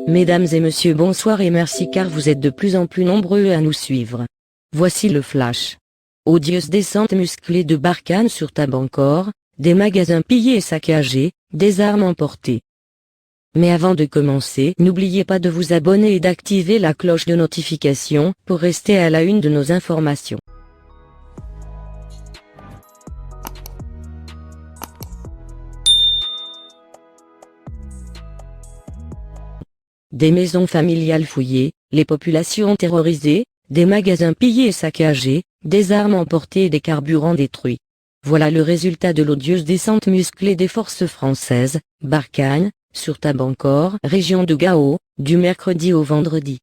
Mesdames et messieurs, bonsoir et merci car vous êtes de plus en plus nombreux à nous suivre. Voici le flash. Odieuse descente musclée de Barkhane sur Tabancor, des magasins pillés et saccagés, des armes emportées. Mais avant de commencer, n'oubliez pas de vous abonner et d'activer la cloche de notification pour rester à la une de nos informations. Des maisons familiales fouillées, les populations terrorisées, des magasins pillés et saccagés, des armes emportées et des carburants détruits. Voilà le résultat de l'odieuse descente musclée des forces françaises, Barkhane, sur Tabancor, région de Gao, du mercredi au vendredi.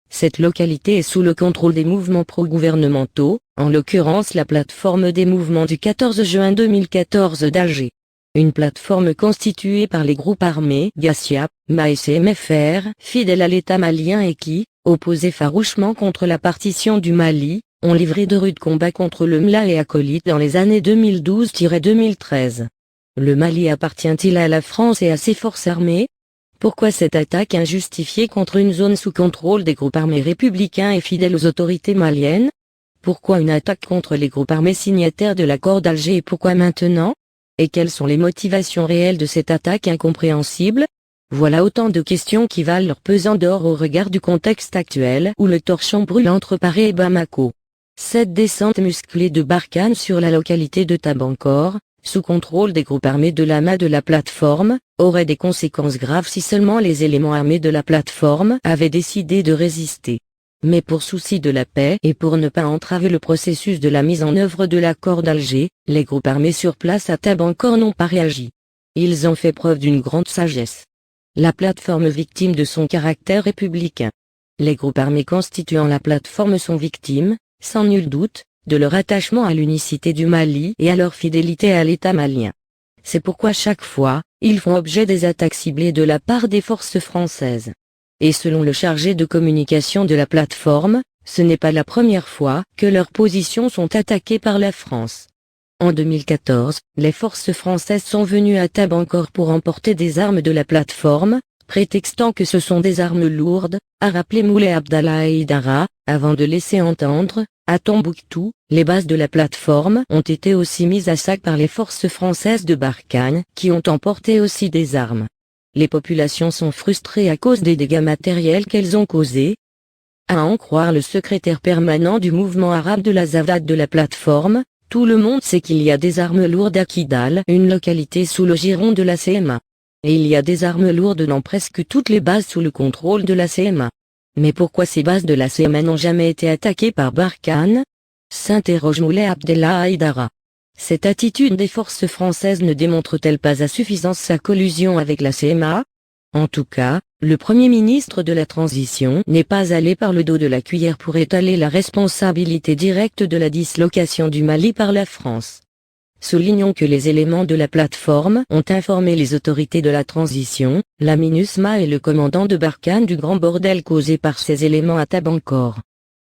Cette localité est sous le contrôle des mouvements pro-gouvernementaux, en l'occurrence la plateforme des mouvements du 14 juin 2014 d'Alger. Une plateforme constituée par les groupes armés Gassiap, Maes et MFR, fidèles à l'État malien et qui, opposés farouchement contre la partition du Mali, ont livré de rudes combats contre le MLA et acolytes dans les années 2012-2013. Le Mali appartient-il à la France et à ses forces armées? Pourquoi cette attaque injustifiée contre une zone sous contrôle des groupes armés républicains et fidèles aux autorités maliennes? Pourquoi une attaque contre les groupes armés signataires de l'accord d'Alger et pourquoi maintenant? Et quelles sont les motivations réelles de cette attaque incompréhensible? Voilà autant de questions qui valent leur pesant d'or au regard du contexte actuel où le torchon brûle entre Paris et Bamako. Cette descente musclée de Barkhane sur la localité de Tabancor, sous contrôle des groupes armés de l'AMA de la plateforme, aurait des conséquences graves si seulement les éléments armés de la plateforme avaient décidé de résister. Mais pour souci de la paix et pour ne pas entraver le processus de la mise en œuvre de l'accord d'Alger, les groupes armés sur place à Tabancor n'ont pas réagi. Ils ont fait preuve d'une grande sagesse. La plateforme victime de son caractère républicain. Les groupes armés constituant la plateforme sont victimes, sans nul doute, de leur attachement à l'unicité du Mali et à leur fidélité à l'État malien. C'est pourquoi chaque fois, ils font objet des attaques ciblées de la part des forces françaises. Et selon le chargé de communication de la plateforme, ce n'est pas la première fois que leurs positions sont attaquées par la France. En 2014, les forces françaises sont venues à Tabancor pour emporter des armes de la plateforme, prétextant que ce sont des armes lourdes, a rappelé Moulay Abdallah Haïdara, avant de laisser entendre, à Tombouctou, les bases de la plateforme ont été aussi mises à sac par les forces françaises de Barkhane, qui ont emporté aussi des armes. Les populations sont frustrées à cause des dégâts matériels qu'elles ont causés. À en croire le secrétaire permanent du mouvement arabe de la Zavate de la plateforme, tout le monde sait qu'il y a des armes lourdes à Kidal, une localité sous le giron de la CMA. Et il y a des armes lourdes dans presque toutes les bases sous le contrôle de la CMA. Mais pourquoi ces bases de la CMA n'ont jamais été attaquées par Barkhane? S'interroge Moulay Abdallah Haïdara. Cette attitude des forces françaises ne démontre-t-elle pas à suffisance sa collusion avec la CMA? En tout cas, le Premier ministre de la transition n'est pas allé par le dos de la cuillère pour étaler la responsabilité directe de la dislocation du Mali par la France. Soulignons que les éléments de la plateforme ont informé les autorités de la transition, la MINUSMA et le commandant de Barkhane du grand bordel causé par ces éléments à Tabancor.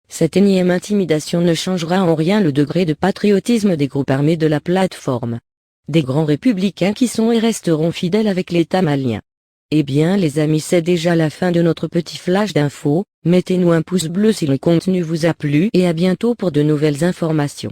Cette énième intimidation ne changera en rien le degré de patriotisme des groupes armés de la plateforme. Des grands républicains qui sont et resteront fidèles avec l'État malien. Eh bien les amis, c'est déjà la fin de notre petit flash d'infos, mettez-nous un pouce bleu si le contenu vous a plu et à bientôt pour de nouvelles informations.